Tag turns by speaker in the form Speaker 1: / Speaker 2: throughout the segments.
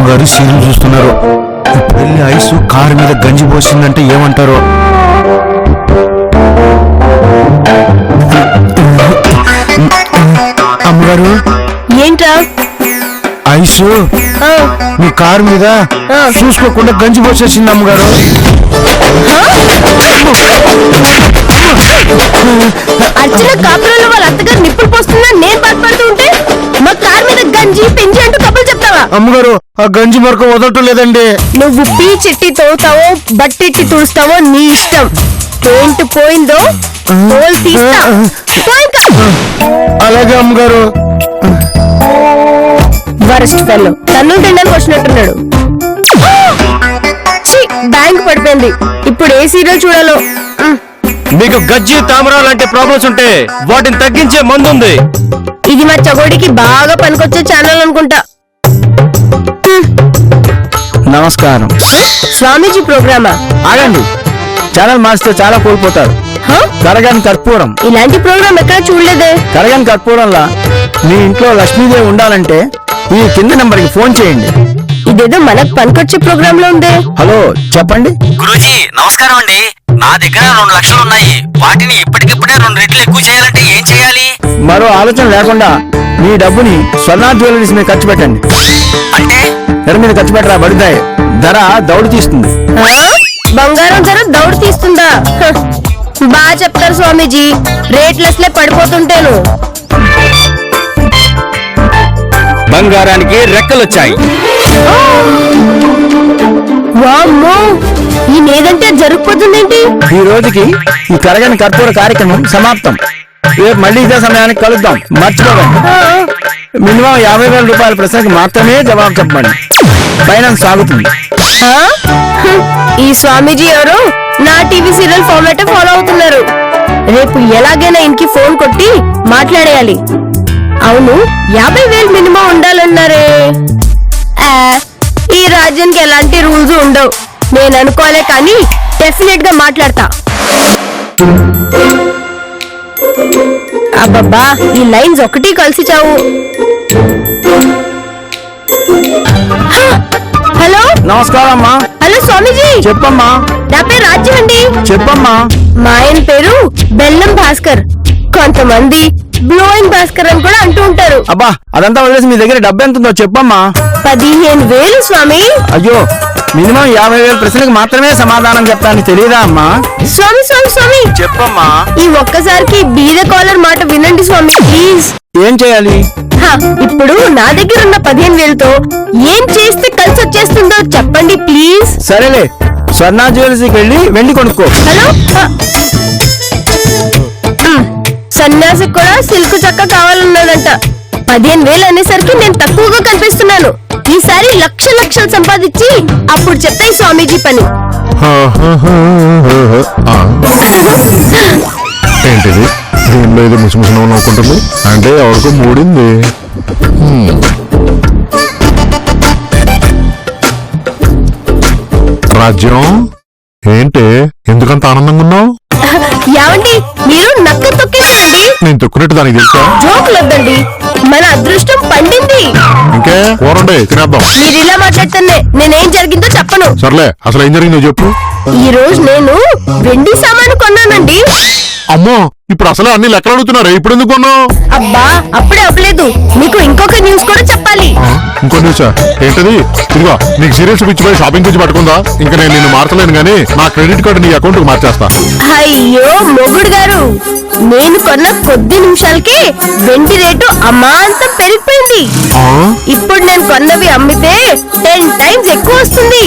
Speaker 1: అమ్మగారు సీరియల్ చూస్తున్నారు. పెళ్లి ఐసు కారు మీద గంజి పోసిందంటే ఏమంటారు? అమ్మగారు
Speaker 2: ఏంట్రా?
Speaker 1: ఐసు మీ కారు మీద చూసుకోకుండా గంజి పోసేసింది అమ్మగారు.
Speaker 2: అర్చన కాపురంలో వాళ్ళ అత్తగారు నిప్పులు పోస్తున్నా నేను బాధపడుతూ ఉంటే మా కార్ మీద గంజి పెంచి అంటూ కబుర్లు చెప్తావా?
Speaker 1: అమ్మగారు ఆ గంజి మరక వదలటం లేదండి.
Speaker 2: నువ్వు పీ చెట్టి తోతావో బట్టెట్టి తుడుస్తావో నీ ఇష్టం. పెయింట్ పోయిందో తోలు తీస్తా.
Speaker 1: అలాగే అమ్మగారు.
Speaker 2: వరస్ట్ ఫెల్లో తన్ను తినడానికి వచ్చినట్టున్నాడు. బ్యాంక్ పడిపోయింది. ఇప్పుడు ఏ సీరియల్ చూడాలో?
Speaker 3: మీకు గజ్జి తామరా లాంటి ప్రాబ్లమ్స్ ఉంటే వాటిని తగ్గించే మందు ఉంది.
Speaker 2: ఇది మా చగోడికి బాగా పనికొచ్చే ఛానల్ అనుకుంటా.
Speaker 1: నమస్కారం.
Speaker 2: స్వామీజీ ప్రోగ్రామా?
Speaker 1: ఆగండి, ఛానల్ మార్చితే చాలా కోల్పోతారు. కరగని కర్పూరం.
Speaker 2: ఇలాంటి ప్రోగ్రామ్ ఎక్కడ చూడలేదే.
Speaker 1: కరగని కర్పూరంలా మీ ఇంట్లో లక్ష్మీదేవి ఉండాలంటే ఈ కింద నెంబర్ కి ఫోన్ చేయండి.
Speaker 2: ఇదేదో మనకు పనికొచ్చే ప్రోగ్రామ్ లో ఉంది.
Speaker 1: హలో చెప్పండి.
Speaker 4: గురూజీ నమస్కారం అండి. నా దగ్గర 2 లక్షలు ఉన్నాయి. వాటిని ఇప్పటికిప్పుడే 2 రెట్లు ఎక్కువ చేయాలంటే ఏం చేయాలి?
Speaker 1: మరో ఆలోచన లేకుండా మీ డబ్బుని స్వర్ణ జ్యువెలరీస్ మీద ఖర్చు పెట్టండి.
Speaker 4: అంటే
Speaker 1: ధర మీద ఖర్చు పెట్టరా బడిదాయి. ధర దౌడు తీస్తుంది.
Speaker 2: బంగారం ధర దౌడు తీస్తుందా? బాగా చెప్తారు స్వామీజీ. రేట్లెస్లే పడిపోతుంటేను.
Speaker 3: బంగారానికి రెక్కలొచ్చాయి.
Speaker 2: వామ్మో, ఈ నేదంటే జరుగుతుందేంటి?
Speaker 1: ఈ రోజుకి ఈ కరగని కర్పూర కార్యక్రమం సమాప్తం. రేపు మళ్ళీ ఇదే సమయానికి కలుద్దాం. మర్చిపోకండి. మినిమం 50,000 రూపాయల ప్రశ్నకి మాత్రమే జవాబు చెప్పండి. ఫైనాన్స్ సాగుతుంది.
Speaker 2: ఈ స్వామీజీ ఎవరు నా టీవీ సీరియల్ ఫార్మాట్ ఫాలో అవుతున్నారు. రేపు ఎలాగైనా ఇంటికి ఫోన్ కొట్టి మాట్లాడేయాలి. అవును, 50,000 మినిమం ఉండాలన్నారే. ఈ రాజ్యానికి ఎలాంటి రూల్స్ ఉండవు. నేను అనుకోలే కానీ డెఫినెట్ గా మాట్లాడతా. అబ్బబ్బా, ఈ లైన్స్ ఒకటి కలిసి చావు. హలో
Speaker 1: నమస్కారం అమ్మా.
Speaker 2: హలో స్వామీజీ.
Speaker 1: చెప్పమ్మా.
Speaker 2: నా పేరు రాజ్యం అండి.
Speaker 1: చెప్పమ్మా.
Speaker 2: మా ఆయన పేరు బెల్లం భాస్కర్. కొంతమంది బ్లోయింగ్ భాస్కర్ అని కూడా అంటూ ఉంటారు.
Speaker 1: అబ్బా, అదంతా వదిలేసి మీ దగ్గర డబ్బు ఎంత ఉందో చెప్పమ్మా.
Speaker 2: 15,000 స్వామి.
Speaker 1: అయ్యో, మినిమం 50,000 ప్రశ్నలకు మాత్రమే సమాధానం చెప్తాను తెలియదా అమ్మా?
Speaker 2: స్వామి స్వామి స్వామి
Speaker 1: చెప్పమ్మా.
Speaker 2: ఈ ఒక్కసారికి బీద కాలర్ మాట వినండి స్వామి ప్లీజ్.
Speaker 1: ఏం చేయాలి?
Speaker 2: ఇప్పుడు నా దగ్గర ఉన్న 15,000తో ఏం చేస్తే కలిసి వచ్చేస్తుందో చెప్పండి ప్లీజ్.
Speaker 1: సరేలే, స్వర్ణ జ్యువెలరీకి వెళ్ళి వెండి కొనుక్కో.
Speaker 2: హలో, సన్యాసికి కూడా సిల్క్ చక్క కావాలన్నాడంట. 15,000 అనేసరికి నేను తక్కువగా కనిపిస్తున్నాను. ఈసారి లక్షలు సంపాదించి అప్పుడు చెప్తాయి స్వామీజీ పని.
Speaker 5: ఏంటిది దీనిలో ఏదో ముసిముసిన నవ్వుకుంటుంది అంటే ఎవరికో మూడింది. రాజ్యం ఏంటి ఎందుకంత ఆనందంగా ఉన్నావు?
Speaker 2: యావండి, మీరు నక్క తొక్కేశారండి.
Speaker 5: నేను తొక్కినట్టు దానికి తెలుసా?
Speaker 2: జోకులొద్దండి, మన అదృష్టం పండింది.
Speaker 5: ఇంకే కూరండి తినేద్దాం.
Speaker 2: మీరు ఇలా మాట్లాడితేనే నేనేం జరిగిందో చెప్పను.
Speaker 5: సర్లే, అసలు ఏం జరిగిందో చెప్పు.
Speaker 2: ఈ రోజు నేను వెండి సామాను కొన్నానండి.
Speaker 5: అమ్మో, ఇప్పుడు అసలు అన్ని లెక్కలు అడుగుతున్నారా? ఇప్పుడు ఎందుకు కొన్నావు?
Speaker 2: అబ్బా, అప్పుడే అవ్వలేదు. మీకు ఇంకొక న్యూస్ కూడా చెప్పాలి.
Speaker 5: ఇంకో న్యూసా? ఏంటది? ఇదిగో నీకు సీరియల్స్ పిచ్చిపోయి షాపింగ్ పిచ్చి పట్టుకుందా? ఇంకా నేను నిన్ను మార్చలేను గానీ నా క్రెడిట్ కార్డు నీ అకౌంట్ కు మార్చేస్తా.
Speaker 2: అయ్యో మొగుడు గారు, నేను కొన్న కొద్ది నిమిషాలకి వెండి రేటు అమాంతం పెరిగిపోయింది. ఇప్పుడు నేను కొన్నవి అమ్మితే 10 టైమ్స్ ఎక్కువ వస్తుంది.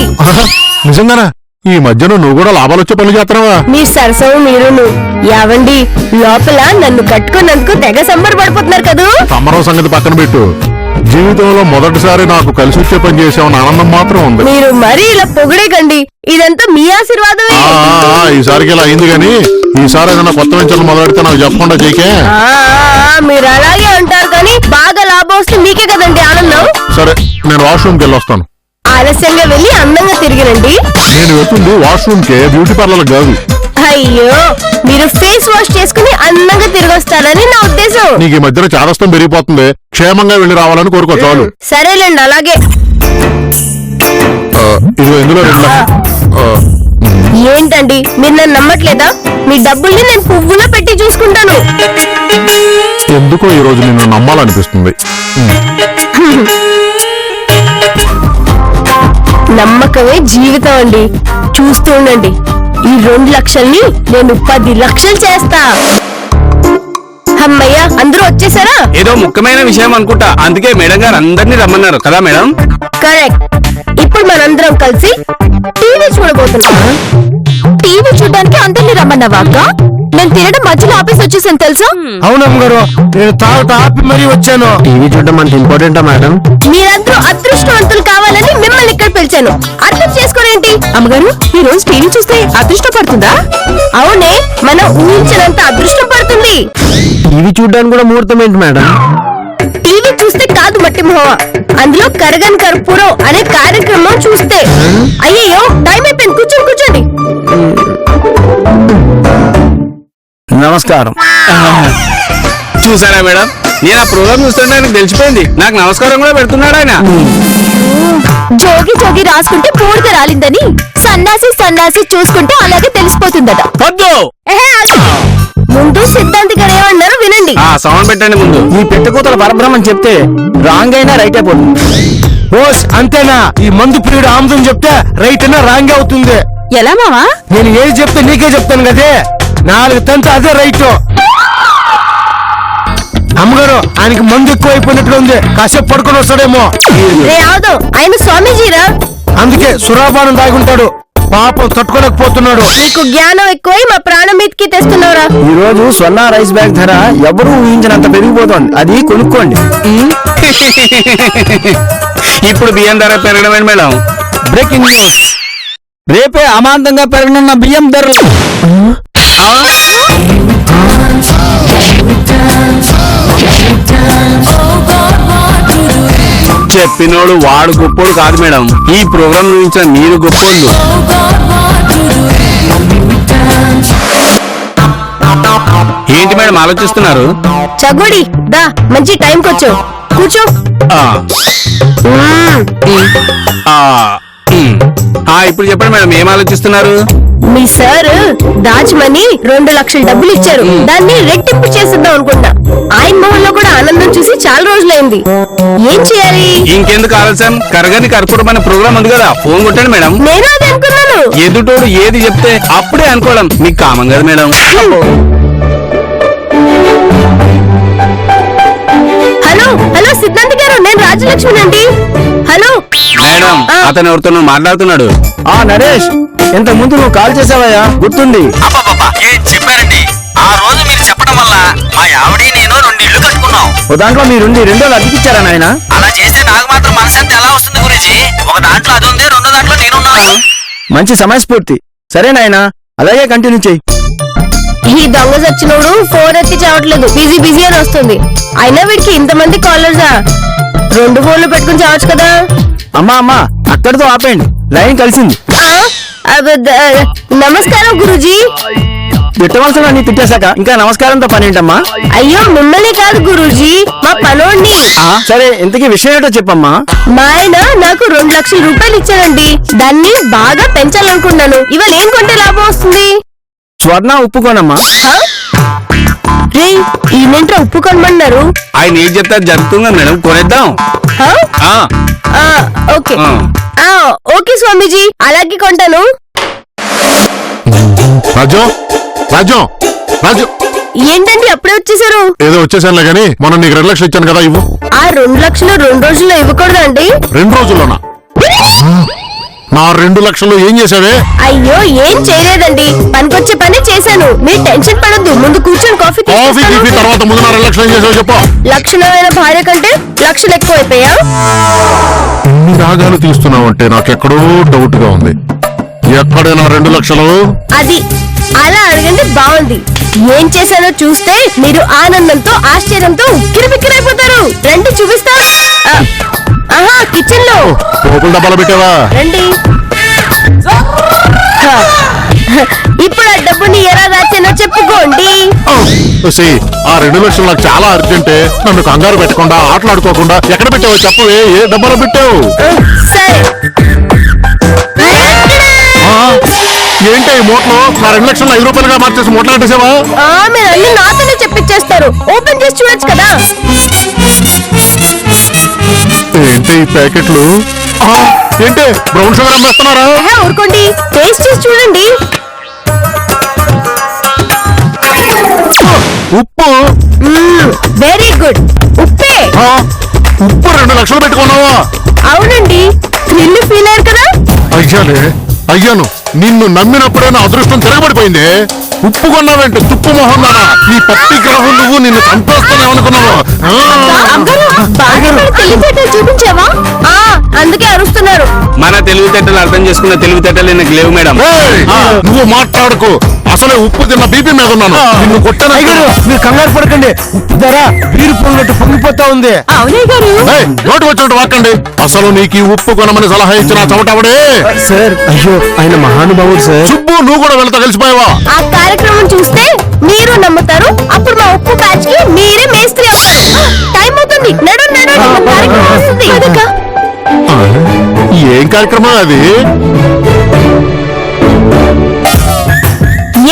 Speaker 5: నిజంగానా? ఈ మధ్యన నువ్వు కూడా లాభాలు వచ్చే పనులు చేస్తున్నావా?
Speaker 2: మీ సరసవు మీరును. యావండి, లోపల నన్ను కట్టుకున్నందుకు తెగ సంబరపడిపోతున్నారు కదూ.
Speaker 5: సంబరం సంగతి పక్కన పెట్టు. జీవితంలో మొదటిసారి నాకు కలిసి వచ్చే పని చేసామన్న ఆనందం మాత్రం ఉంది.
Speaker 2: మీరు మరీ ఇలా పొగిడేకండి, ఇదంతా మీ ఆశీర్వాదమే.
Speaker 5: ఈసారికి ఇలా అయింది గాని ఈసారి ఏదైనా కొత్త వెంచర్లు మొదలెడితే నాకు చెప్పకుండా చేయకే.
Speaker 2: మీరు అలాగే అంటారు కానీ బాగా లాభం వస్తే మీకే కదండి ఆనందం.
Speaker 5: సరే, నేను వాష్రూమ్కి వెళ్ళి వస్తాను.
Speaker 2: ఆలస్యంగా వెళ్ళి అందంగా తిరిగిరండి.
Speaker 5: నేను వెళ్తుంది వాష్రూమ్ కే, బ్యూటీ పార్లర్ కాదు.
Speaker 2: అయ్యో, మీరు ఫేస్ వాష్ చేసుకుని అందంగా తిరిగి వస్తారని నా ఉద్దేశం.
Speaker 5: నీకు ఈ మధ్యన చాదస్తం పెరిగిపోతుంది. క్షేమంగా వెళ్ళి రావాలని కోరుకో చాలు.
Speaker 2: సరేలేండి, అలాగే.
Speaker 5: ఇదిగో ఇందులో 2 లక్షలు.
Speaker 2: ఏంటండి మీరు నన్ను నమ్మట్లేదా? మీ డబ్బుల్ని నేను పువ్వులో పెట్టి చూసుకుంటాను.
Speaker 5: ఎందుకో ఈ రోజు నిన్ను నమ్మాలనిపిస్తుంది.
Speaker 2: నమ్మకమే జీవితం అండి. చూస్తూ ఉండండి, ఈ 2 లక్షల్ని నేను 10 లక్షలు చేస్తా. అమ్మయ్య, అందరూ వచ్చేసారా?
Speaker 3: ఏదో ముఖ్యమైన విషయం అనుకుంటా, అందుకే మేడం గారు అందరినీ రమ్మన్నారు కదా మేడం.
Speaker 2: కరెక్ట్. ఇప్పుడు మనందరం కలిసి టీవీ చూడబోతున్నాం. టీవీ చూడడానికి అందరినీ రమ్మన్నావా అక్క? నేను తినడం మధ్యలో ఆపేసి వచ్చేసాను తెలుసా?
Speaker 1: అవునమ్మ గారు, నేను తాగుతా ఆపి మరీ వచ్చాను. టీవీ చూడడం అంత ఇంపార్టెంటా మేడం?
Speaker 2: మీరందరూ అదృష్టవంతులు కావాలని మిమ్మల్ని ఇక్కడ పిలిచాను. అర్థం చేసుకోరేంటి? అమ్మగారు, ఈ రోజు టీవీ చూస్తే అదృష్టం పడుతుందా? అవునే, మనం ఊహించినంత అదృష్టం పడుతుంది.
Speaker 1: టీవీ చూడడానికి కూడా ముహూర్తం ఏంటి మేడం?
Speaker 2: టీవీ చూస్తే కాదు మట్టి మొహ, అందులో కరగని కర్పూరం అనే కార్యక్రమం చూస్తే. అయ్యయ్యో, టైం అయిపోయింది, కూర్చోండి కూర్చోండి.
Speaker 1: నమస్కారం.
Speaker 3: చూసారా మేడం, నేను ఆ ప్రోగ్రామ్ చూస్తుంటే ఆయనకు తెలిసిపోయింది. నాకు నమస్కారం కూడా పెడుతున్నాడు ఆయన.
Speaker 2: జోగి జోగి రాసుకుంటే పూడిక రాలిందని, సన్నాసి సన్నాసి చూసుకుంటే అలాగే తెలిసిపోతుందట.
Speaker 3: వద్దు,
Speaker 2: ముందు సిద్ధాంతి గారు ఏమన్నారో వినండి.
Speaker 3: ఆ సౌండ్ పెట్టండి ముందు.
Speaker 1: ఈ పెట్టకూతల పరబ్రహ్మం చెప్తే రాంగ్ అయినా రైట్ అయిపోతుంది. ఓస్ అంతేనా? ఈ మందు ప్రియుడు ఆముదం చెప్తే రైట్ అయినా రాంగ్ అవుతుంది.
Speaker 2: ఎలా మావా?
Speaker 1: నేను ఏది చెప్తే నీకే చెప్తాను కదే. 4 తంత అదే రైట్. అమ్మగారు, ఆయనకి మందు ఎక్కువ అయిపోయినట్టుగా ఉంది, కాసేపు పడుకొని వస్తాడేమో.
Speaker 2: రే అవదు, ఆయన స్వామీజీరా.
Speaker 1: అందుకే సురాపానం తాగుంటాడు, పాపం తట్టుకోలేకపోతున్నాడు.
Speaker 2: నీకు జ్ఞానం ఎక్కువై మా ప్రాణం మీదకి తెస్తున్నావురా.
Speaker 1: ఈ రోజు స్వర్ణ రైస్ బ్యాగ్ ధర ఎవరూ ఊహించినంత పెరిగిపోతోంది, అది కొనుక్కోండి.
Speaker 3: ఇప్పుడు బియ్యం ధర పెరగడమే మేడం.
Speaker 1: బ్రేకింగ్ న్యూస్, రేపే అమాంతంగా పెరగనున్న బియ్యం ధరలు.
Speaker 3: చెప్పినోడు వాడు గొప్పోడు కాదు మేడం, ఈ ప్రోగ్రామ్ గురించిన మీరు గొప్పోళ్ళు. ఏంటి మేడం ఆలోచిస్తున్నారు?
Speaker 2: చగుడి దా, మంచి టైంకి వచ్చావు, కూర్చో.
Speaker 3: ఆ, ఇప్పుడు చెప్పండి మేడం, ఏం ఆలోచిస్తున్నారు?
Speaker 2: మీ సార్ దాచమని 2 లక్షల డబ్బులు ఇచ్చారు, దాన్ని రెట్టింపు చేసేద్దాం అనుకుంటా. ఆయన మొహంలో కూడా ఆనందం చూసి చాలా రోజులైంది. ఏం చేయాలి?
Speaker 3: ఇంకెందుకు ఆలస్యం, కరగని కర్పూరం అనే ప్రోగ్రామ్ ఉంది కదా, ఫోన్ కొట్టండి మేడం.
Speaker 2: నేను అది అనుకున్నాను.
Speaker 3: ఎదుటోడు ఏది చెప్తే అప్పుడే అనుకోవడం మీకు కామం కదా మేడం.
Speaker 2: హలో హలో సిద్ధాంత్ గారు, నేను రాజలక్ష్మి అండి. హలో
Speaker 3: మేడం, అతను ఎవరితో మాట్లాడుతున్నాడు?
Speaker 1: ఆ నరేష్, ఇంత ముందు నువ్వు కాల్ చేసావయ్యా, గుర్తుంది?
Speaker 4: అబ్బబ్బబ్బా, ఏం చెప్పారండి? ఆ రోజు మీరు చెప్పడం వల్ల మా ఆవిడ నేను 2 ఇళ్లు కట్టుకున్నాం.
Speaker 1: ఓ దాంట్లో మీరుండి 2 రోజులు అతికిచ్చారా నాయన?
Speaker 4: అలా చేస్తే నాకు మాత్రం మనశ్శాంతి ఎలా వస్తుంది గురించి? ఒక దాంట్లో అది ఉంది, 2 దాంట్లో నేనున్నాను.
Speaker 1: మంచి సమయస్ఫూర్తి. సరే నాయన, అలాగే కంటిన్యూ చెయ్యి.
Speaker 2: ఈ దొంగ సచ్చినోడు ఫోన్ ఎత్తి చావట్లేదు, బిజీ బిజీ అని వస్తుంది. అయినా వీడికి ఇంతమంది కాలర్సా? 2 ఫోన్లు పెట్టుకుని చావచ్చు కదా.
Speaker 1: అమ్మా అమ్మా, అక్కడితో ఆపేయండి, లైన్ కలిసింది.
Speaker 2: నమస్కారం గురూజీ.
Speaker 1: తిట్టవలసిన నీ తిట్టేశాక ఇంకా నమస్కారంతో పని ఏంటమ్మా?
Speaker 2: అయ్యో మిమ్మల్ని కాదు గురూజీ, మా పనోడిని.
Speaker 1: సరే, ఇంతకీ విషయం ఏంటో చెప్పమ్మా.
Speaker 2: మా ఆయన నాకు 2 లక్షల రూపాయలు ఇచ్చారండి, దాన్ని బాగా పెంచాలనుకున్నాను. ఇవాళ ఏం కొంటే లాభం వస్తుంది?
Speaker 1: స్వర్ణ ఉప్పుకోనమ్మా.
Speaker 2: రే, ఈయనంటే ఉప్పు కొనమన్నారు.
Speaker 3: ఆయన ఏం చెప్తే అది జరుగుతుందా మేడం, కొనేద్దాం.
Speaker 2: ఓకే ఓకే స్వామీజీ, అలాగే కొంటాను.
Speaker 5: రాజ్యం రాజ్యం రాజ్యం,
Speaker 2: ఏంటండి అప్పుడే వచ్చేసారు?
Speaker 5: ఏదో వచ్చేసానులే గానీ, మొన్న నీకు 2 లక్షలు ఇచ్చాను కదా, ఇవ్వు.
Speaker 2: ఆ 2 లక్షలు 2 రోజుల్లో ఇవ్వకూడదండి?
Speaker 5: 2 రోజుల్లోనా? నా 2 లక్షలు ఏం చేసావే?
Speaker 2: అయ్యో, ఏం చేయలేదండి, పనికొచ్చే పని చేశాను. మీరు టెన్షన్ పడద్దు, ముందు కూర్చొని కాఫీ
Speaker 5: కాఫీ తీపి తర్వాత ముందు నా 2 లక్షలు ఏం చేసావు చెప్పు.
Speaker 2: లక్షణమైన భార్య కంటే లక్షలు ఎక్కువైపోయా?
Speaker 5: ఇన్ని రాగాలు తీస్తున్నావంటే నాకెక్కడో డౌట్ గా ఉంది. ఎక్కడైనా 2 లక్షలు?
Speaker 2: అది అలా అడగండి, బాగుంది. ఏం చేశానో చూస్తే మీరు ఆనందంతో ఆశ్చర్యంతో ఉక్కిరిబిక్కిరైపోతారు. రండి చూపిస్తా. కిచెన్ లో
Speaker 5: పోపుల డబ్బాలు పెట్టావా?
Speaker 2: రండి. ఇప్పుడు ఆ డబ్బుని ఎలా దాచానో చెప్పుకోండి.
Speaker 5: ఆ 2 లక్షలు నాకు చాలా అర్జెంటే. నన్ను కంగారు పెట్టకుండా, ఆటలాడుకోకుండా ఎక్కడ పెట్టావో చెప్పవే, ఏ డబ్బాలో పెట్టావు?
Speaker 2: సరే,
Speaker 5: ఈ మూటలు నా 2 లక్షలు 5 రూపాయలుగా మార్చేసి మూటలు కట్టేసావా?
Speaker 2: మీరు అన్ని నాతోనే చెప్పించేస్తారు. ఓపెన్ చేసి చూడొచ్చు కదా.
Speaker 5: ఏంటి ఈ ప్యాకెట్లు? ఏంటి బ్రౌన్ షుగర్ అమ్మేస్తున్నారా?
Speaker 2: ఊరుకోండి, టేస్ట్ చేసి చూడండి.
Speaker 5: ఉప్పు
Speaker 2: వెరీ గుడ్. ఉప్పే.
Speaker 5: ఉప్పు 2 లక్షలు పెట్టుకున్నావా?
Speaker 2: అవునండి, థ్రిల్ ఫీల్ అయ్యారు కదా.
Speaker 5: అయ్యాను నిన్ను నమ్మినప్పుడే నా అదృష్టం తిరగబడిపోయింది. ఉప్పు కొన్నావేంటి తుప్పు మొహం దానా? ఈ పట్టి గ్రహం నువ్వు నిన్ను చంపేస్తానేమనుకున్నావు.
Speaker 2: తెలివితేటలు చూపించావా? అందుకే అరుస్తున్నారు.
Speaker 3: మన తెలివితేటలు అర్థం చేసుకున్న తెలివితేటలు నాకు లేవు మేడం.
Speaker 5: నువ్వు మాట్లాడుకో. అసలే ఉప్పు తిన్న బీపీ మీద ఉన్నాను. నిన్ను కొట్టాను.
Speaker 1: మీరు కంగారు పడకండి, ఉప్పు ధర వీరు పొంగట్టు పొంగిపోతా ఉంది.
Speaker 2: అవునయ్య గారు.
Speaker 5: నోటి వచ్చినట్టు వాకండి. అసలు నీకు ఈ ఉప్పు కొనమని సలహా ఇచ్చిన చవటవడే.
Speaker 1: సార్ అయ్యో ఆయన మహానుభావుడు సార్.
Speaker 5: సుబ్బు నువ్వు కూడా వెళ్తా కలిసిపోయావా?
Speaker 2: ఆ కార్యక్రమం చూస్తే మీరు నమ్ముతారు. అప్పుడు మా ఉప్పు బ్యాచ్ కి మీరే మేస్త్రి అవుతారు. టైం అవుతుంది. నడు నడు, మా కార్యక్రమం వస్తుంది.
Speaker 5: ఏం కార్యక్రమం అది?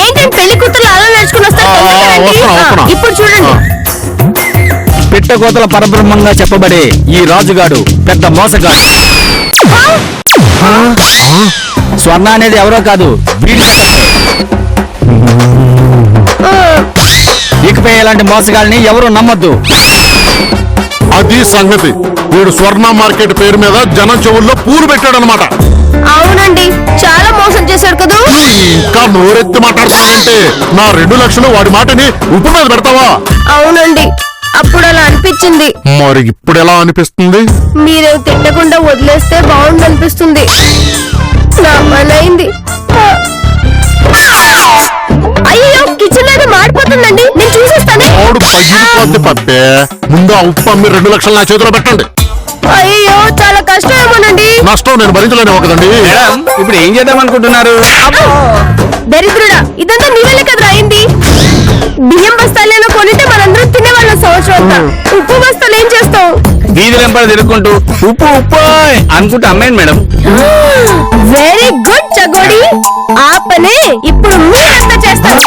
Speaker 2: ఏంటంటే పెళ్లి కూతురు అలా నేర్చుకుని వస్తారు.
Speaker 5: వస్తున్నా.
Speaker 2: ఇప్పుడు చూడండి.
Speaker 1: పిట్టకోతల పరబ్రహ్మంగా చెప్పబడే ఈ రాజుగాడు పెద్ద మోసగాడు. స్వర్ణ అనేది ఎవరో కాదు, వీడి ఇకపై ఇలాంటి మోసగాళ్ళని ఎవరు నమ్మొద్దు.
Speaker 5: అది సంగతి. వీడు స్వర్ణ మార్కెట్ పేరు మీద జనం చెవుల్లో పూలు పెట్టాడనమాట.
Speaker 2: అవునండి, చాలా మోసం చేశాడు కదా.
Speaker 5: ఇంకా నోరెత్తి మాట్లాడుతున్నావంటే నా 2 లక్షలు వాడి మాటని ఉప్పు మీద పెడతావా?
Speaker 2: అవునండి, అప్పుడు అలా అనిపించింది.
Speaker 5: మరి ఇప్పుడు ఎలా అనిపిస్తుంది?
Speaker 2: మీరే తిట్టకుండా వదిలేస్తే బాగుంది అనిపిస్తుంది. నా పని అయింది. అయ్యో, కిచెన్ లో మాడిపోతుందండి. నేను చూసేస్తాను.
Speaker 5: ఆవిడ పగిలిపోద్ది పప్పే. ముందు ఆ ఉప్పు అమ్మి 2 లక్షలు నా చేతిలో పెట్టండి.
Speaker 2: అయ్యో, చాలా కష్టం ఏమోనండి.
Speaker 5: నష్టం నేను భరించలేను ఒకదండి.
Speaker 3: మేడం ఇప్పుడు ఏం చేద్దాం అనుకుంటున్నారు?
Speaker 2: దరిద్రుడా, ఇదంతా నీ వల్లే కదరా అయింది. బియ్యం బస్తాలేలో కొనితే మనందరం తినేవాళ్ళం సంవత్సరం అంతా. ఉప్పు బస్తాలు ఏం చేస్తావు?
Speaker 3: వీధి వెంపడ తిరుగుకుంటూ ఉప్పు ఉప్పు అనుకుంటూ అమ్మాయి మేడం.
Speaker 2: Very good చగోడి. ఆ పనే ఇప్పుడు మీరంతా చేస్తారు.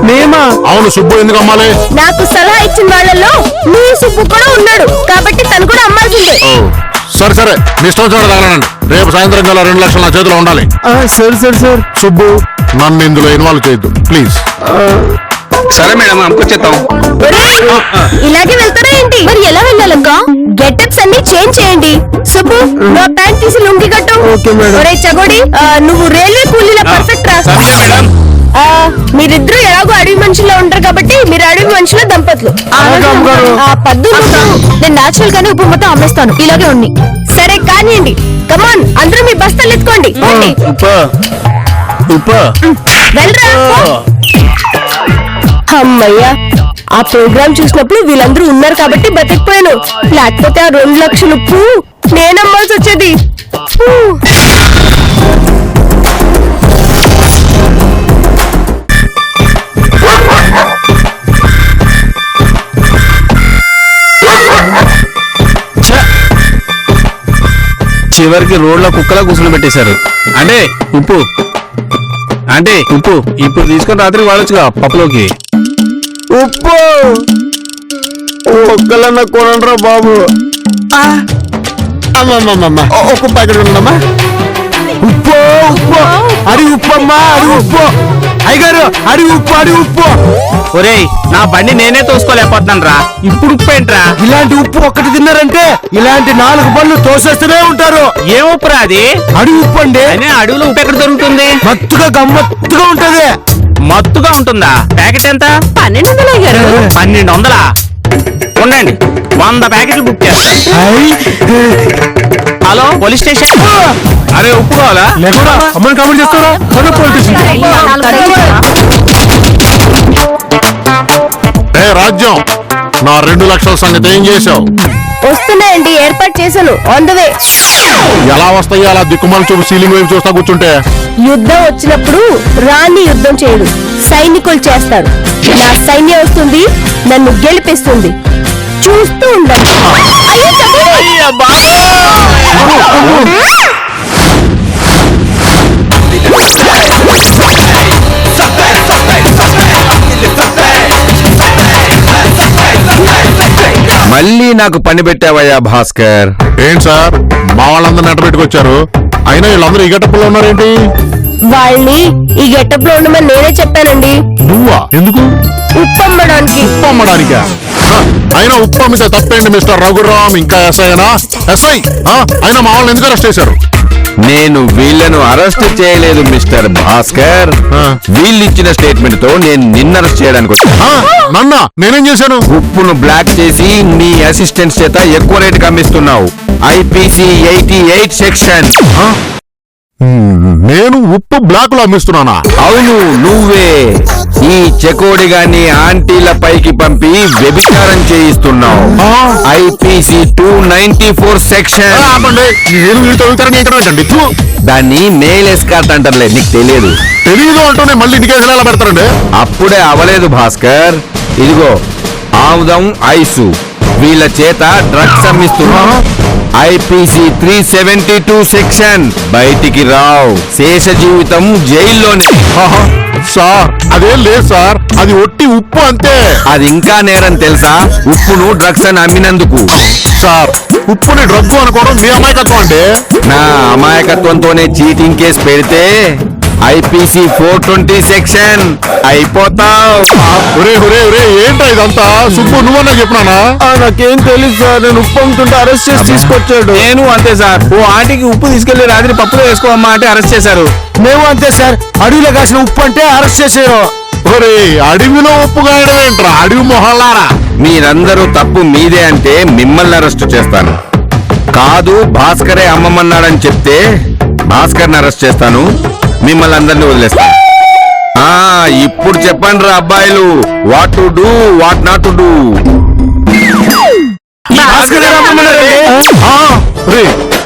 Speaker 1: మేమా?
Speaker 5: అవును, సుబ్బు ఎందుకు అమ్మాలి?
Speaker 2: నాకు సలహా ఇచ్చిన వాళ్ళలో మీ సుబ్బు కూడా ఉన్నాడు కాబట్టి తను కూడా అమ్మాల్సిందే.
Speaker 5: సరే సరే, మీ ఇష్టం చూడ తగలనండి. రేపు సాయంత్రం కల్లా 2 లక్షలు నా చేతిలో ఉండాలి.
Speaker 1: సార్
Speaker 5: సుబ్బు నన్ను ఇందులో ఇన్వాల్వ్ చేయొద్దు ప్లీజ్.
Speaker 3: సరే మేడం అమ్ముకొచ్చేస్తాం.
Speaker 2: ఒరేయ్, ఇలాగే వెళ్తారా ఏంటి? మరి ఎలా వెళ్ళాలక్క? గెటప్స్ అన్ని చేంజ్ చేయండి. సుబ్బు, నా ప్యాంట్ తీసి లుంగి కట్టు. ఒరేయ్ చగోడి, నువ్వు రైల్వే కూలీలా పర్ఫెక్ట్ రా.
Speaker 3: సరే మేడం.
Speaker 2: మీరిద్దరూ ఎలాగో అడవి మనుషుల్లో ఉంటారు కాబట్టి మీరు అడవి మనుషుల దంపతులు. పద్దు, నేను నేచురల్ గానే ఉప్పు మొత్తం అమ్మేస్తాను. ఇలాగే ఉంది. సరే కానివ్వండి. కమాన్, అందరూ మీ బస్తాలు ఎత్తుకోండి. వెళ్ళరా. అమ్మయ్యా, ఆ ప్రోగ్రామ్ చూసినప్పుడు వీళ్ళందరూ ఉన్నారు కాబట్టి బతికిపోయాను. లేకపోతే ఆ 2 లక్షలు ఉప్పు నేనమ్మాల్సి వచ్చేది.
Speaker 3: చివరికి రోడ్లో కుక్కలా కూర్చుని పెట్టేశారు. అంటే ఉప్పు ఇప్పుడు తీసుకొని రాత్రి వాడొచ్చుగా పప్పులోకి.
Speaker 1: ఉప్పు ఒక్కలన్నా కొనండ్రా బాబు.
Speaker 5: అమ్మమ్మమ్మ ఒక్క ప్యాకెట్ ఉండమ్మా.
Speaker 1: ఉప్పు ఉప్పు అది ఉప్పు అమ్మా, అది ఉప్పు. అయ్యగారు అది ఉప్పు.
Speaker 3: ఒరేయ్, నా బండి నేనే తోసుకోలేకపోతున్నాను రా. ఇప్పుడు ఉప్పు ఏంట్రా?
Speaker 1: ఇలాంటి ఉప్పు ఒక్కటి తిన్నారంటే ఇలాంటి 4 పళ్ళు తోసేస్తూనే ఉంటారు.
Speaker 3: ఏం ఉప్పురా అది?
Speaker 1: అడవి ఉప్పు అండి.
Speaker 3: అయినా అడవిలో ఉప్పు ఎక్కడ దొరుకుతుంది?
Speaker 1: మత్తుగా గమ్మత్తుగా ఉంటది.
Speaker 3: మత్తుగా ఉంటుందా? ప్యాకెట్ ఎంత?
Speaker 2: 1200 అయ్యారు.
Speaker 3: 1200? ఉండండి, 100 ప్యాకెట్లు బుక్ చేస్తా. Hello, police station. అరే ఉప్పు కావాలా?
Speaker 5: లేకుండా అమ్మని కబుర్ చేస్తారా? రాజ్యం, నా 2 లక్షల సంగతి ఏం చేశావు?
Speaker 2: వస్తున్నాయండి, ఏర్పాటు చేశాను. On the way.
Speaker 5: ఎలా వస్తాయి అలా దిక్కుమాల చూపు సీలింగ్ వైపు చూస్తా కూర్చుంటే?
Speaker 2: యుద్ధం వచ్చినప్పుడు రాణి యుద్ధం చేయడు, సైనికులు చేస్తారు. నా సైన్యం వస్తుంది, నన్ను గెలిపిస్తుంది. చూస్తూ ఉండండి. అయ్యో, చగోడి!
Speaker 6: మళ్ళీ నాకు పని పెట్టావయ్యా భాస్కర్.
Speaker 5: ఏంటి సార్ మా వాళ్ళందరూ నెట పెట్టుకొచ్చారు, అయినా వీళ్ళందరూ ఈ గట్టపుల్లో ఉన్నారేంటి?
Speaker 2: వాళ్ళని ఈ గెటప్ లో ఉండమని నేనే చెప్పానండి.
Speaker 5: నువ్వా? ఎందుకు?
Speaker 2: ఉప్పు అమ్మడానికి.
Speaker 5: ఉప్పు అమ్మడానికా? అయినా ఉప్పు అమ్మితే తప్పేంటి మిస్టర్ రఘురామ్? ఇంకా ఎస్ఐనా? ఎస్ఐ అయినా మా వాళ్ళని ఎందుకు అరెస్ట్ చేశారు?
Speaker 6: నేను వీళ్ళను అరెస్ట్ చేయలేదు మిస్టర్ భాస్కర్. వీళ్ళిచ్చిన స్టేట్మెంట్ తో నేను నిన్న అరెస్ట్ చేయడానికి వచ్చాను.
Speaker 5: నన్నా? నేనేం చేశాను?
Speaker 6: ఉప్పును బ్లాక్ చేసి నీ అసిస్టెంట్ చేత ఎక్కువ రేటుకి అమ్మిస్తున్నావు. IPC 88 section.
Speaker 5: నేను ఉప్పు బ్లాక్ లో అమ్మిస్తున్నానా?
Speaker 6: అవును, నువ్వే. ఈ చెకోడి గాని ఆంటీల పైకి పంపి వ్యభిచారం చేయిస్తున్నావు. IPC 294 section.
Speaker 5: నేను వీళ్ళతో విచారణ.
Speaker 6: దాన్ని మేల్ ఎస్కార్ట్ అంటారులే, నీకు తెలియదు.
Speaker 5: తెలీదు అంటూనే మళ్ళీ ఇండికేషన్ ఎలా పెడతారండి?
Speaker 6: అప్పుడే అవలేదు భాస్కర్. ఇదిగో ఆముదం ఐసు, వీళ్ళ చేత డ్రగ్స్ అమ్మిస్తున్నావు. IPC 372 section. బయటికి రావు, శేష జీవితం జైల్లోనే.
Speaker 5: సార్ అదేం లేదు సార్, అది ఒట్టి ఉప్పు అంతే.
Speaker 6: అది ఇంకా నేరం తెలుసా? ఉప్పును డ్రగ్స్ అని అమ్మినందుకు.
Speaker 5: సార్ ఉప్పుని డ్రగ్గు అనుకోవడం మీ అమాయకత్వం అండి.
Speaker 6: నా అమాయకత్వంతోనే చీటింగ్ కేసు పెడితే ఐపీసీ 420 సెక్షన్ అయిపోతావు.
Speaker 5: ఒరే ఒరే ఒరే ఏంటా ఇదంతా? సుబ్బు నువ్వన్నా చెప్పినానా?
Speaker 1: నాకేం తెలియదు సార్, నేను ఉప్పు అమ్ముతుంటే అరెస్ట్ చేసి తీసుకొచ్చాడు.
Speaker 3: నేను అంతే సార్. ఓ ఆంటీకి ఉప్పు తీసుకెళ్లి రాత్రి పప్పులో వేసుకోమ్మా అంటే అరెస్ట్ చేశారు.
Speaker 1: మేము అంతే సార్, అడవిలో కాసిన ఉప్పు అంటే అరెస్ట్ చేసారు.
Speaker 5: ఒరే అడవిలో ఉప్పు గాయడం ఏంట్రా? అడవి మొహల్లారా.
Speaker 6: మీరందరూ తప్పు మీదే అంటే మిమ్మల్ని అరెస్ట్ చేస్తాను. కాదు భాస్కరే అమ్మమన్నాడని చెప్తే భాస్కర్ని అరెస్ట్ చేస్తాను, మిమ్మల్ని అందరినీ వదిలేస్తాను. ఇప్పుడు చెప్పండి రా అబ్బాయిలు, what to do what not to do.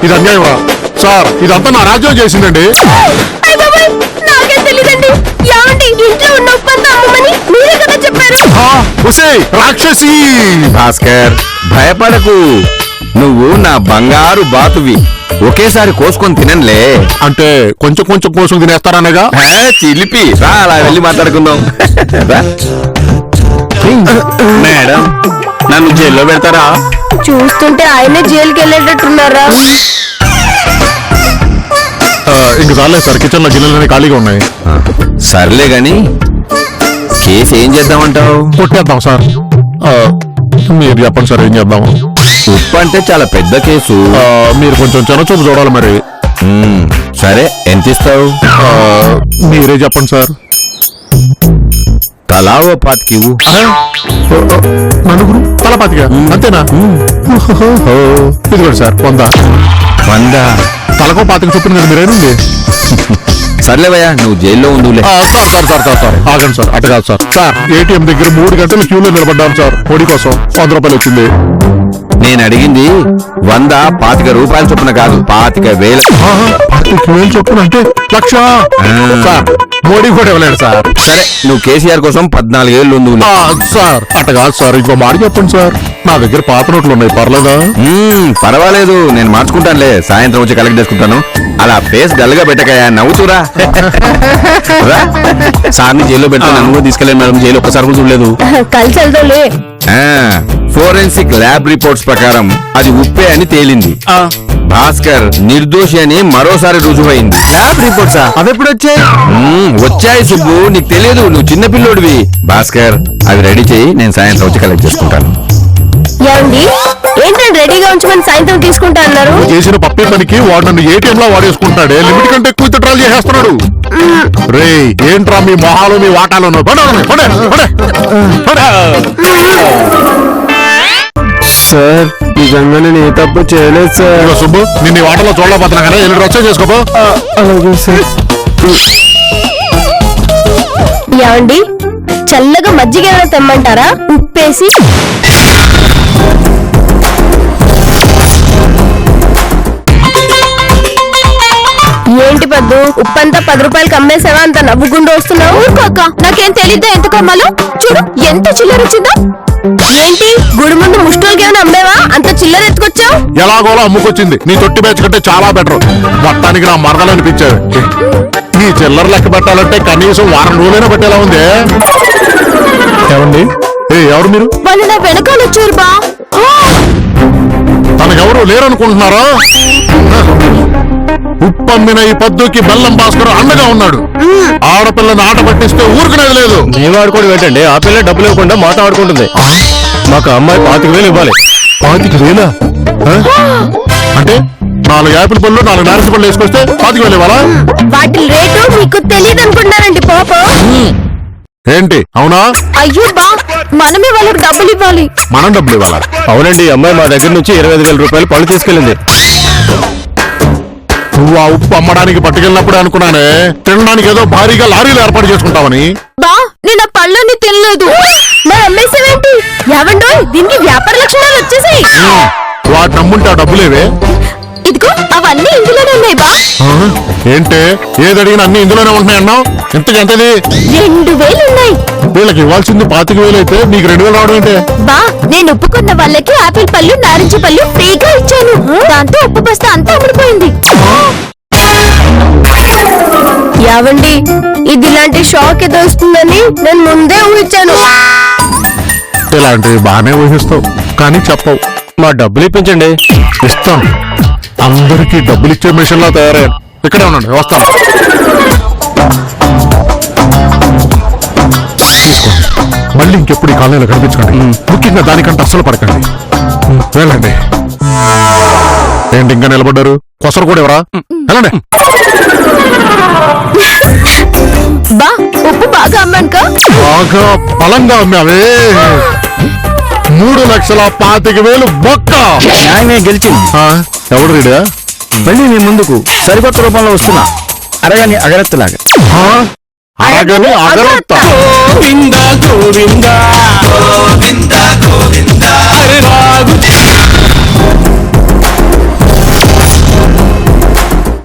Speaker 5: ఇది అన్యాయమా సార్? ఇదంతా నా రాజ్యం చేసిందండి.
Speaker 2: అయ్ బాబోయ్, నాకేం తెలీదండి. ఏమండి, ఇంట్లో ఉన్న ఉప్పంతా అమ్మమని మీరే కదా చెప్పారు.
Speaker 5: రాక్షసి.
Speaker 6: భాస్కర్ భయపడకు, నువ్వు నా బంగారు బాతువి. ఒకేసారి కోసుకొని తినలే.
Speaker 5: అంటే కొంచెం కొంచెం కోసం తినేస్తారనగా?
Speaker 6: చిలిపి రా, అలా వెళ్ళి మాట్లాడుకుందాం.
Speaker 3: మేడం, నన్ను జైల్లో పెడతారా?
Speaker 2: చూస్తుంటే ఆయనే జైలుకి వెళ్ళేటట్టున్నారా?
Speaker 5: ఇంక చాలేదు సార్, కిచెన్ లో గిన్నెలన్నీ ఖాళీగా ఉన్నాయి.
Speaker 6: సర్లే గాని కేసు ఏం చేద్దామంటావు?
Speaker 5: కొట్టేద్దాం సార్. మీరు చెప్పండి సార్ ఏం చేద్దాం?
Speaker 6: ఉప్పు అంటే చాలా పెద్ద కేసు.
Speaker 5: మీరు కొంచెం చిన్నచూపు చూడాలి మరి.
Speaker 6: సరే, ఎంత ఇస్తావు?
Speaker 5: మీరే చెప్పండి సార్.
Speaker 6: తలా ఓ పాతికివు.
Speaker 5: నలుగురు తలపాతిగా అంతేనా? ఇదిగోండి సార్ 100. తలకో పాతికి చొప్పున కదా మీరేనండి.
Speaker 6: సర్లేవయ్యా, నువ్వు జైల్లో ఉండులే.
Speaker 5: సార్ ఆగండి సార్, అటు కాదు సార్. సార్ ఏటీఎం దగ్గర 3 గంటలు క్యూలో నిలబడ్డాను సార్, పొడి కోసం 100 రూపాయలు వచ్చింది.
Speaker 6: నేను అడిగింది 100 25 రూపాయల చొప్పున కాదు, 25,000.
Speaker 5: 25,000 చొప్పున అంటే 1,00,000. సార్ మోడీ కూడా ఇవ్వలేడు సార్.
Speaker 6: సరే, నువ్వు కేసీఆర్ కోసం 14 ఏళ్ళు ఉండు.
Speaker 5: సార్ అట్ట కాదు సార్, ఇంకో మాట చెప్పండి సార్. నా దగ్గర పాత నోట్లు ఉన్నాయి, పర్లేదా?
Speaker 6: పర్వాలేదు, నేను మార్చుకుంటానులే. సాయంత్రం వచ్చి కలెక్ట్ చేసుకుంటాను. అలా ఫేస్ డల్ గా పెట్టకయా, నవ్వుతురా.
Speaker 3: సార్ని జైల్లో పెడతా, నన్ను తీసుకెళ్ళాను మేడం. జైలు ఒక్కసారి కూడా చూడలేదు.
Speaker 2: కలిసి వెళ్దాంలే.
Speaker 6: ఫోరెన్సిక్ ల్యాబ్ రిపోర్ట్స్ ప్రకారం అది ఉప్పే అని తేలింది. భాస్కర్ నిర్దోషి అని మరోసారి రుజువైంది.
Speaker 1: ల్యాబ్ రిపోర్ట్సా? అవి ఎప్పుడు వచ్చాయి?
Speaker 6: వచ్చాయి సుబ్బు, నీకు తెలియదు, నువ్వు చిన్న పిల్లోడివి. భాస్కర్ అవి రెడీ చేయి, నేను సాయంత్రం వచ్చి కలెక్ట్ చేసుకుంటాను.
Speaker 2: ఏమండి, ఏంటంటే రెడీగా ఉంచమని సాయంత్రం తీసుకుంటా అన్నారు?
Speaker 5: చేసిన పప్పే పనికి వాడు నన్ను ఏటీఎం లో వాడేసుకుంటాడే, లిమిట్ కంటే ఎక్కువ విత్డ్రాల్ చేసేస్తున్నాడు. రే ఏంట్రా మీ మొహాలు మీ వాటాలు?
Speaker 1: సార్ నిజంగా నేను ఏ తప్పు చేయలేదు సార్.
Speaker 5: సుబ్బు నిన్ను ఈ వాటలో చూడలేకపోతున్నా కదా, వెళ్ళి రచ్చ చేసుకోపో.
Speaker 1: అలాగే సార్.
Speaker 2: ఏమండి, చల్లగా మజ్జిగ ఏమైనా తెమ్మంటారా? ఉప్పేసి. ఏంటి పద్దు, ఉప్పంతా 10 రూపాయలకి అమ్మేసావా? అంత నవ్వుకుంటూ వస్తున్నావు. ఊరుకోక, నాకేం తెలీదా ఎంత కమ్మాలో? చూడు ఎంత చిల్లర వచ్చిందో. ఏంటి గుడి ముందు ముష్టోలకి ఏమైనా అమ్మేవా? అంత చిల్లర ఎత్తుకొచ్చావు.
Speaker 5: ఎలాగోలా అమ్ముకొచ్చింది. నీ తొట్టి బ్యాచ్ కంటే చాలా బెటర్. మొత్తానికి నా మరదలు అనిపించావు. నీ చిల్లర లెక్క పెట్టాలంటే కనీసం వారం రోజులైనా పెట్టేలా ఉంది. ఏమండి? ఎవరు మీరు?
Speaker 2: వాళ్ళు నా వెనకాల వచ్చారు బా.
Speaker 5: తనకెవరూ లేరనుకుంటున్నారా? ఉప్పమ్మిన ఈ పద్దుకి బెల్లం భాస్కర్ అండగా ఉన్నాడు. ఆడపిల్లని ఆట పట్టిస్తే ఊరుకునేది లేదు.
Speaker 7: మేము ఆడుకోవడం ఏంటండి? ఆ పిల్ల డబ్బులు ఇవ్వకుండా మాట ఆడుకుంటుంది. మాకు అమ్మాయి 25,000 ఇవ్వాలి.
Speaker 5: 25,000? అంటే 4 యాపిల్ పళ్ళు 4 నారస పళ్ళు వేసుకొస్తే 25,000 ఇవ్వాలా?
Speaker 2: వాటి రేటు మీకు తెలియదు అనుకుంటున్నారండి పాపం.
Speaker 5: ఏంటి అవునా?
Speaker 2: అయ్యో బా, మనమే వాళ్ళకి డబ్బులు ఇవ్వాలి.
Speaker 5: మనం డబ్బులు ఇవ్వాలా?
Speaker 7: అవునండి, ఈ అమ్మాయి మా దగ్గర నుంచి 25,000 రూపాయలు పళ్ళు తీసుకెళ్ళింది.
Speaker 5: నువ్వు ఆ ఉప్పు అమ్మడానికి పట్టుకెళ్ళినప్పుడే అనుకున్నానే తినడానికి ఏదో భారీగా లారీలు ఏర్పాటు చేసుకుంటావని.
Speaker 2: బా, నేను ఆ పళ్ళని తినలేదు. మరి అమ్మేసేవేంటి? ఏవండో దీనికి వ్యాపార లక్షణాలు వచ్చేసాయి.
Speaker 5: వాటి నమ్ముంటే ఆ డబ్బులేవే.
Speaker 2: ఇదిగో అవన్నీ ఇందులోనే ఉన్నాయి బా.
Speaker 5: ఏంటే ఏది అడిగినా అన్ని ఇందులోనే ఉంటున్నాయన్నావు? ఇంతకి ఎంతది?
Speaker 2: 2,000 ఉన్నాయి.
Speaker 5: వీళ్ళకి ఇవ్వాల్సింది 25,000 అయితే నీకు 2,000 రావడం ఏంటే?
Speaker 2: బా, నేను ఒప్పుకున్న వాళ్ళకి ఆపిల్ పళ్ళు నారింజ పళ్ళు ఫ్రీగా ఇచ్చాను. దాంతో ఉప్పు బస్తా అంతా అమ్ముడిపోయింది. యావండి, ఇది ఇలాంటి షాక్ ఏదో వస్తుందని నేను ముందే ఊహించాను.
Speaker 5: ఇలాంటివి బాగానే ఊహిస్తావు కానీ చెప్పవు.
Speaker 7: మా డబ్బులు ఇప్పించండి.
Speaker 5: ఇస్తాను. అందరికీ డబ్బులు ఇచ్చే మిషన్ లా తయారయ్యాను. ఇక్కడే ఉండండి, వస్తాను. తీసుకోండి. మళ్ళీ ఇంకెప్పుడు ఈ కాలనీలో కనిపించకండి. ముఖ్యంగా దానికంటే అస్సలు పడకండి. వెళ్ళండి. ఏంటి ఇంకా నిలబడ్డారు? కొసరు కూడా ఎవరా? వెళ్ళండి.
Speaker 2: బా, ఉప్పు బాగా అమ్మానుకా?
Speaker 5: బాగా బలంగా అమ్మావే. 3,25,000 బొక్క.
Speaker 1: న్యాయమే గెలిచింది.
Speaker 5: ఎవడు రీడా?
Speaker 1: మళ్ళీ మీ ముందుకు సరికొత్త రూపంలో వస్తున్నా. అరగని అగరత్తులాగా.
Speaker 5: అరగని అగరత్త.
Speaker 3: గోవిందా గోవిందా